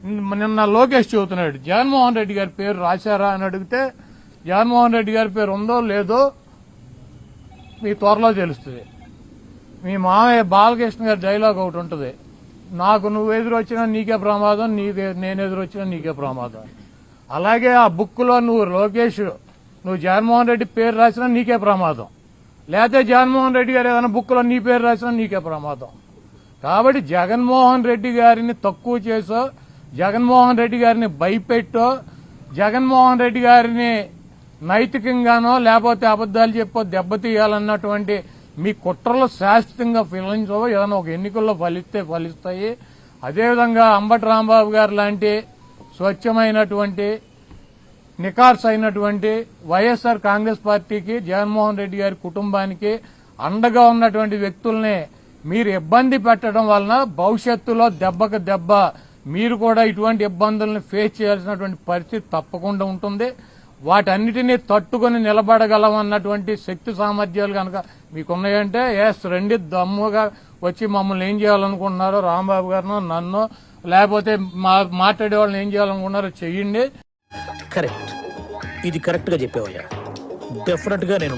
నిన్న లోకేష్ చెబుతున్నాడు జగన్మోహన్ రెడ్డి గారి పేరు రాశారా అని అడిగితే జగన్మోహన్ రెడ్డి గారి పేరు ఉందో లేదో మీ త్వరలో తెలుస్తుంది. మీ మామయ్య బాలకృష్ణ గారి డైలాగ్ ఒకటి ఉంటుంది, నాకు నువ్వు ఎదురొచ్చినా నీకే ప్రమాదం, నేను ఎదురొచ్చినా నీకే ప్రమాదం. అలాగే ఆ బుక్లో నువ్వు లోకేష్ నువ్వు జగన్మోహన్ రెడ్డి పేరు రాసినా నీకే ప్రమాదం, లేకపోతే జగన్మోహన్ రెడ్డి గారు ఏదైనా బుక్లో నీ పేరు రాసినా నీకే ప్రమాదం. కాబట్టి జగన్మోహన్ రెడ్డి గారిని తక్కువ చేసో, జగన్మోహన్ రెడ్డి గారిని భయపెట్టో, జగన్మోహన్ రెడ్డి గారిని నైతికంగానో లేకపోతే అబద్దాలు చెప్పో దెబ్బతీయాలన్నటువంటి మీ కుట్రలు శాశ్వతంగా ఫలించవు. ఏదైనా ఒక ఎన్నికల్లో ఫలిస్తాయి. అదేవిధంగా అంబటి రాంబాబు గారు లాంటి స్వచ్ఛమైనటువంటి నికార్స్ అయినటువంటి వైఎస్ఆర్ కాంగ్రెస్ పార్టీకి, జగన్మోహన్ రెడ్డి గారి కుటుంబానికి అండగా ఉన్నటువంటి వ్యక్తుల్ని మీరు ఇబ్బంది పెట్టడం వలన భవిష్యత్తులో దెబ్బకు దెబ్బ మీరు కూడా ఇటువంటి ఇబ్బందులను ఫేస్ చేయాల్సినటువంటి పరిస్థితి తప్పకుండా ఉంటుంది. వాటన్నిటినీ తట్టుకుని నిలబడగలమన్నటువంటి శక్తి సామర్థ్యాలు కనుక మీకున్నాయంటే రండి, దమ్ముగా వచ్చి మమ్మల్ని ఏం చేయాలనుకుంటున్నారో రాంబాబు గారినో నన్ను లేకపోతే మాట్లాడే వాళ్ళని ఏం చేయాలనుకుంటున్నారో చెయ్యండి. కరెక్ట్, ఇది కరెక్ట్ గా చెప్పావయ్యా. డెఫినెట్ గా నేను